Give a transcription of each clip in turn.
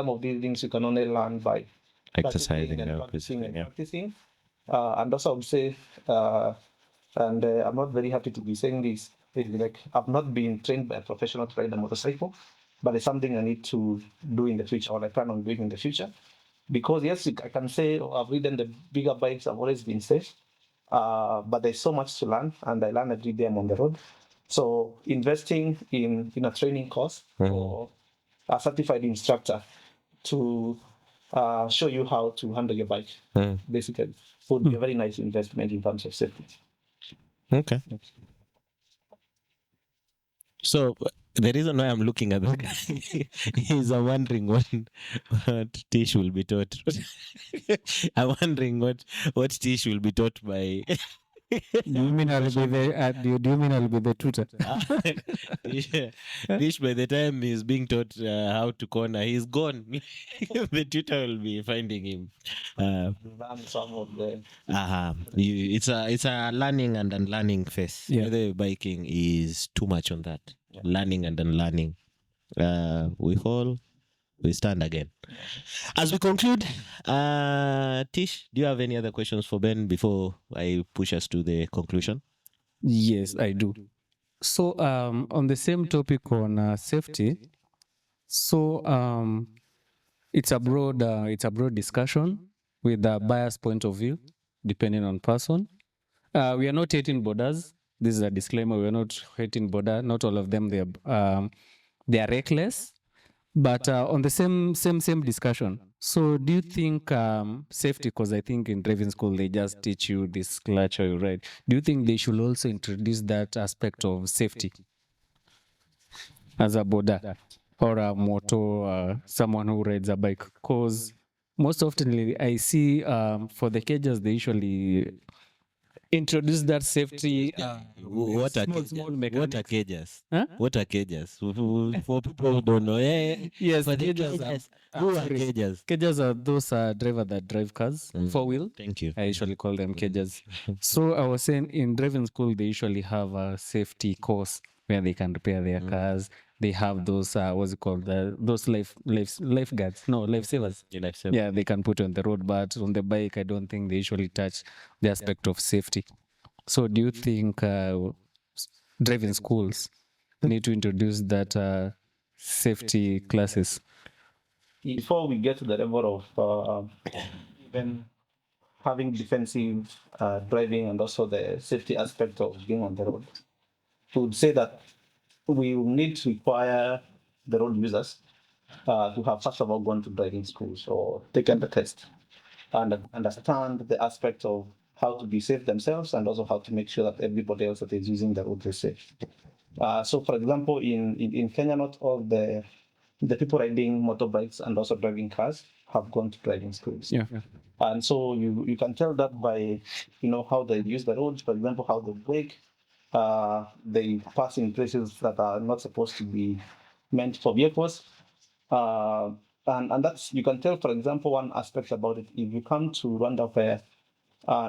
some of these things you can only learn by Exercising and and practicing and yeah. practicing. And also, I would say, and I'm not very happy to be saying this. Like, I've not been trained by a professional to ride a motorcycle, but it's something I need to do in the future, or I plan on doing in the future. Because yes, I can say I've ridden the bigger bikes. I've always been safe, but there's so much to learn, and I learn every day I'm on the road. So investing in a training course or a certified instructor to show you how to handle your bike, basically, would be a very nice investment in terms of safety. Okay. So the reason why I'm looking at the guy is I'm wondering what Tish will be taught. I'm wondering what Tish will be taught by. Do you mean I'll be the do you mean I'll be the tutor? Tish, by the time he's being taught how to corner, he's gone. The tutor will be finding him. Learn some of the It's a learning and unlearning phase. Yeah. The biking is too much on that. Yeah. Learning and unlearning. We fall, we stand again. As we conclude, Tish, do you have any other questions for Ben before I push us to the conclusion? Yes, I do. So on the same topic on safety, so it's a broad discussion with a biased point of view, depending on person. We are not hating borders. This is a disclaimer. We are not hating border. Not all of them they are reckless. But on the same discussion. So do you think safety? Because I think in driving school they just teach you this clutch or you ride. Do you think they should also introduce that aspect of safety as a border or a moto, someone who rides a bike? Because most often I see for the cages they usually introduce that safety. What are small cages? What are mechanics. cages? Huh? What are cages? For people who don't know, Yes, for the cages. who are cages? Cages are those drivers that drive cars, four-wheel. Thank you. I usually call them cages. So I was saying in driving school, they usually have a safety course where they can repair their cars. They have those, what's it called? Those lifeguards. No, lifesavers. Yeah, they can put on the road. But on the bike, I don't think they usually touch the aspect of safety. So do you think driving schools need to introduce that safety classes? Before we get to the level of even having defensive driving and also the safety aspect of being on the road, we would say that we will need to require the road users to have first of all gone to driving schools or taken the test and understand the aspect of how to be safe themselves and also how to make sure that everybody else that is using the road is safe. So, for example, in Kenya, not all the people riding motorbikes and also driving cars have gone to driving schools. Yeah. And so you can tell that by how they use the roads, for example, how they brake, they pass in places that are not supposed to be meant for vehicles. And that's, you can tell, for example, one aspect about it. If you come to Rwanda where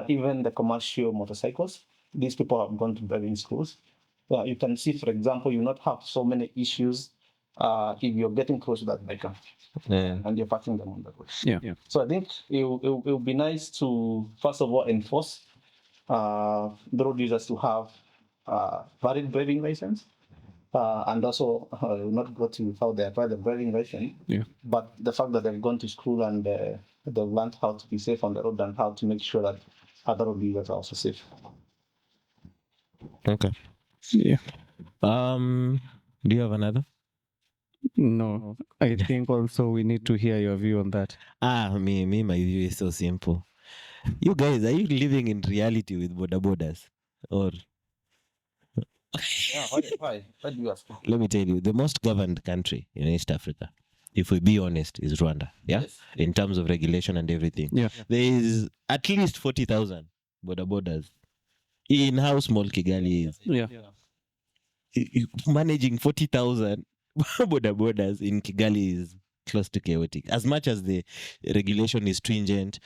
even the commercial motorcycles, these people have gone to driving schools. You can see, for example, you not have so many issues if you're getting close to that biker and you're passing them on the road. Yeah. So I think it will be nice to, first of all, enforce the road users to have valid driving license. And also not go to how they apply the driving license, but the fact that they've gone to school and they've learned how to be safe on the road and how to make sure that other road users are also safe. Okay. Yeah. Do you have another? No, I think also we need to hear your view on that. My view is so simple. You guys, are you living in reality with border borders? Or Yeah, why do you ask? let me tell you, the most governed country in East Africa, if we be honest, is Rwanda. Yeah? Yes. In terms of regulation and everything. Yeah. There is at least 40,000 border borders. In how small Kigali is. Yeah. Managing 40,000 border borders in Kigali is close to chaotic. As much as the regulation is stringent,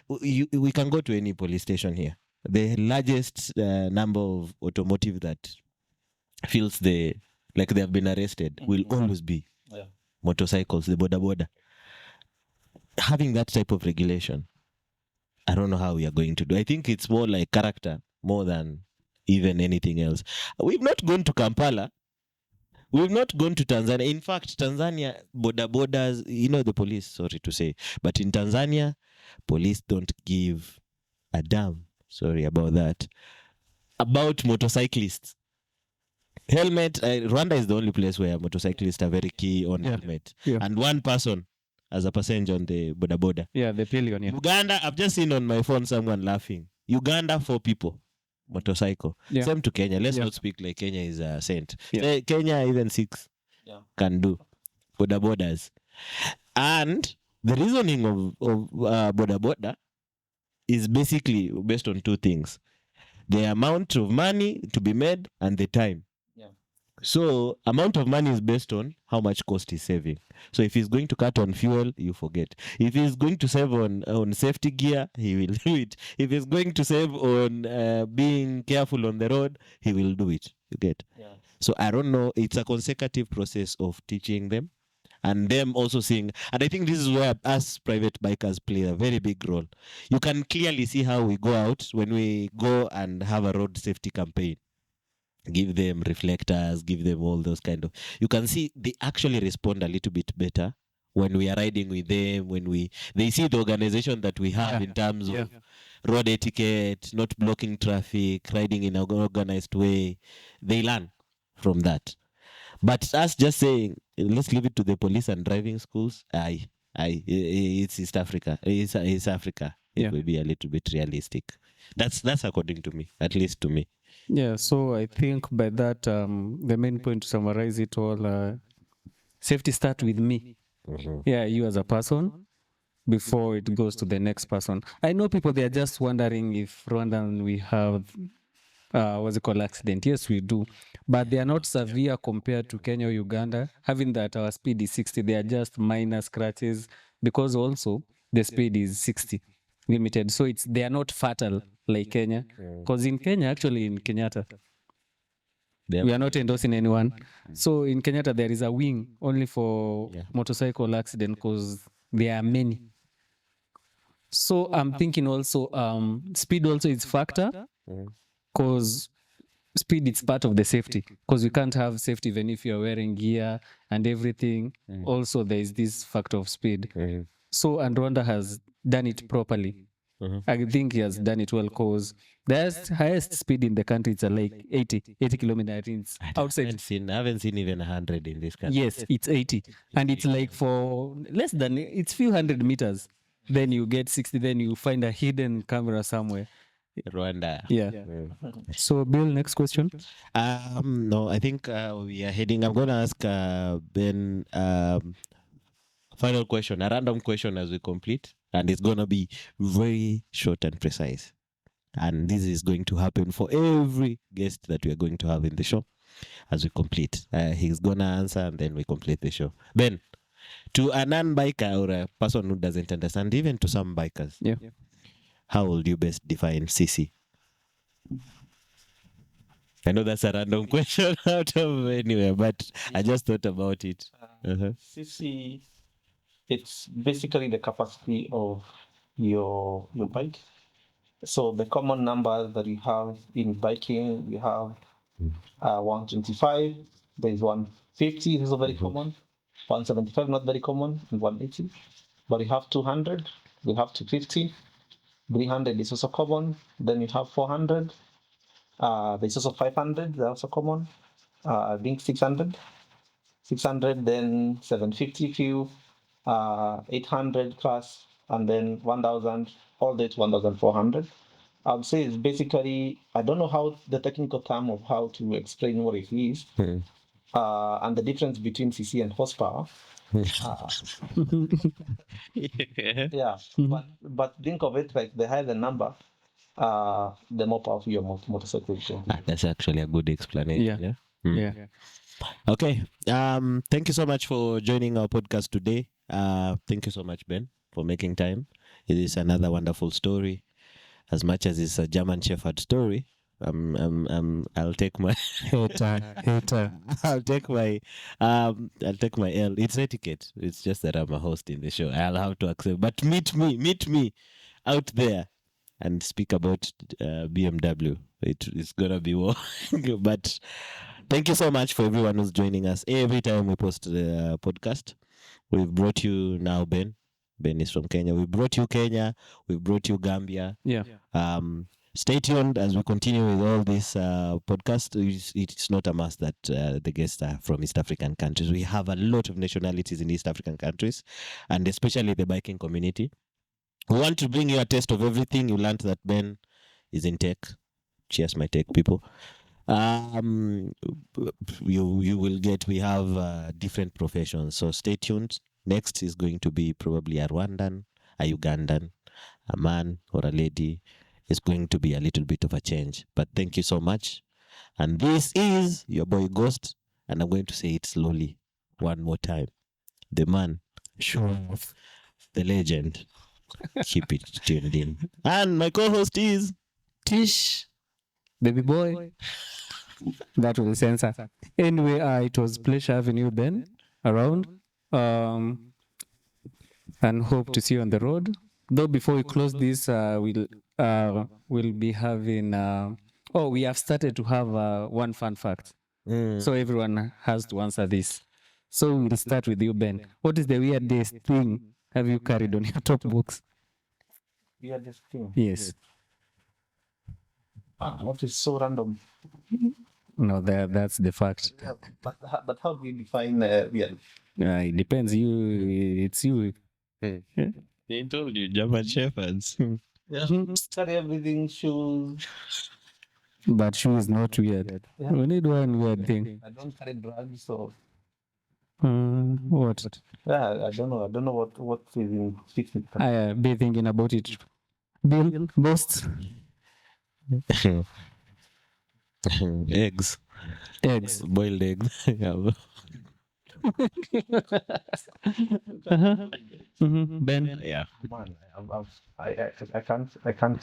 we can go to any police station here. The largest number of automotive that feels like they have been arrested will always be motorcycles, the border. having that type of regulation, I don't know how we are going to do. I think it's more like character more than even anything else. We've not gone to Kampala. We've not gone to Tanzania. In fact, Tanzania, borders, the police, sorry to say, but in Tanzania, police don't give a damn, sorry about that, about motorcyclists. Helmet, Rwanda is the only place where motorcyclists are very key on helmet. Yeah. And one person as a passenger on the border. Yeah, the pillion. Yeah. Uganda, I've just seen on my phone someone laughing. Uganda, 4 people. Motorcycle. Yeah. Same to Kenya. Let's Yeah. not speak like Kenya is a saint. Yeah. Kenya, even 6 can do. Borders. And the reasoning of border is basically based on 2 things. The amount of money to be made and the time. So amount of money is based on how much cost he's saving. So if he's going to cut on fuel, you forget. If he's going to save on safety gear, he will do it. If he's going to save on being careful on the road, he will do it. You get? Yeah. So I don't know. It's a consecutive process of teaching them and them also seeing. And I think this is where us private bikers play a very big role. You can clearly see how we go out when we go and have a road safety campaign. Give them reflectors, give them all those kind of. You can see they actually respond a little bit better when we are riding with them, when they see the organization that we have in terms of road etiquette, not blocking traffic, riding in an organized way. They learn from that. But us just saying, let's leave it to the police and driving schools, it's East Africa. It's Africa. It will be a little bit realistic. That's according to me, at least to me. Yeah, so I think by that, the main point to summarize it all, safety starts with me. Mhm. Yeah, you as a person before it goes to the next person. I know people, they are just wondering if Rwandan we have, what's it called, accident. Yes, we do. But they are not severe compared to Kenya or Uganda. Having that our speed is 60, they are just minor scratches because also the speed is 60 limited. So they are not fatal like Kenya. Because in Kenya, actually in Kenyatta, we are not endorsing anyone. So in Kenyatta, there is a wing only for motorcycle accident because there are many. So I'm thinking also speed also is factor because speed is part of the safety because we can't have safety even if you're wearing gear and everything. Also, there is this factor of speed. So, and Rwanda has done it properly. I think he has done it well because the highest speed in the country is like 80 kilometers outside. I haven't seen even 100 in this country. Yes, it's 80. And it's like for less than, it's few hundred meters. Then you get 60, then you find a hidden camera somewhere. Rwanda. Yeah. So, Bill, next question. No, I think we are heading. I'm going to ask Ben final question, a random question as we complete. And it's going to be very short and precise. And this is going to happen for every guest that we are going to have in the show as we complete. He's going to answer and then we complete the show. Ben, to a non-biker or a person who doesn't understand, even to some bikers, how would you best define CC? I know that's a random question out of anywhere, but I just thought about it. CC, it's basically the capacity of your bike. So the common numbers that you have in biking, we have 125, there is 150, this is very common, 175 not very common, and 180. But you have 200, we have 250, 300 is also common, then you have 400, there's also 500, they're also common, I think 600, then 750 few, 800 class, and then 1000, all the way to 1400. I would say it's basically, I don't know how the technical term of how to explain what it is, and the difference between CC and horsepower. But think of it like the higher the number, the more powerful your motorcycle is. That's actually a good explanation. Yeah. Okay. Thank you so much for joining our podcast today. Thank you so much, Ben, for making time. It is another wonderful story. As much as it's a German Shepherd story, I'll take my Hater. I'll take my L. It's etiquette. It's just that I'm a host in the show. I'll have to accept. But meet me out there and speak about BMW. It's gonna be war. But thank you so much for everyone who's joining us every time we post the podcast. We've brought you now Ben. Ben is from Kenya. We brought you Kenya. We brought you Gambia. Yeah. Stay tuned as we continue with all this podcast. It's not a must that the guests are from East African countries. We have a lot of nationalities in East African countries, and especially the biking community. We want to bring you a taste of everything. You learned that Ben is in tech. Cheers, my tech people. You will get. We have different professions, so stay tuned. Next is going to be probably a Rwandan, a Ugandan, a man or a lady. It's going to be a little bit of a change. But thank you so much. And this is your boy Ghost. And I'm going to say it slowly one more time. The man, Sure. the legend. Keep it tuned in. And my co-host is Tish, baby boy. That will censor. Anyway, it was pleasure having you, Ben, around. And hope to see you on the road. Though before we close this, we'll be having. We have started to have one fun fact. So everyone has to answer this. So we'll start with you, Ben. What is the weirdest thing have you carried on your top books? Weirdest thing. Yes. What is so random? No, that's the fact. Yeah, but how do you define weird? It depends. It's you. They told you German Shepherds. Yeah. Carry everything, shoes. But shoe is not weird. Yeah. We need one weird thing. I don't carry drugs, so What? yeah, I don't know. I don't know what even fits it. I be thinking about it. Bill, Ghost, Eggs. eggs. Boiled eggs. Yeah. Ben. Yeah. Man, I can't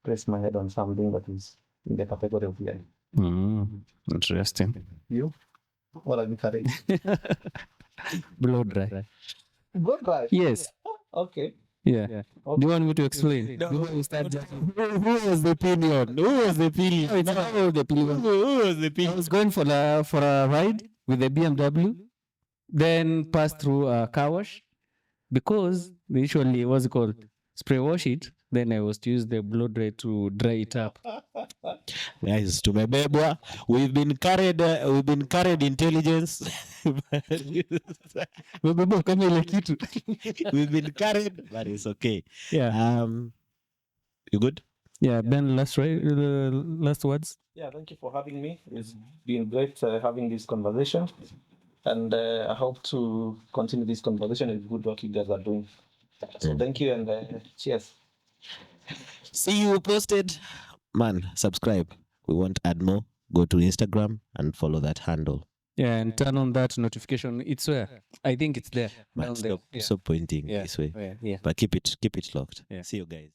press my head on something that is in the category of weird. Interesting. You? What have you carried? Blow dry. Go drive. Yes. Okay. Yeah. Do you want me to explain? No. Before we start judging? Who was the pillion? Who was the pillion? No, it's not about the pillion. Who was the I pillion? was going for a ride with the BMW, then passed through a car wash because they usually what's it called spray wash it. Then I was to use the blow dry to dry it up. Guys, tumebebwa. We've been carried intelligence. Kama ile kitu. We've been carried, but it's okay. Yeah, You good? yeah. Ben, last words. Yeah, thank you for having me. It's been great having this conversation. And I hope to continue this conversation with good work you guys are doing. So thank you and cheers. See you posted. Man, subscribe. We want add more. Go to Instagram and follow that handle. Yeah, and turn on that notification. It's where I think it's there. Man, Down there. stop pointing Yeah. this way. Yeah. Yeah. But keep it locked. Yeah. See you guys.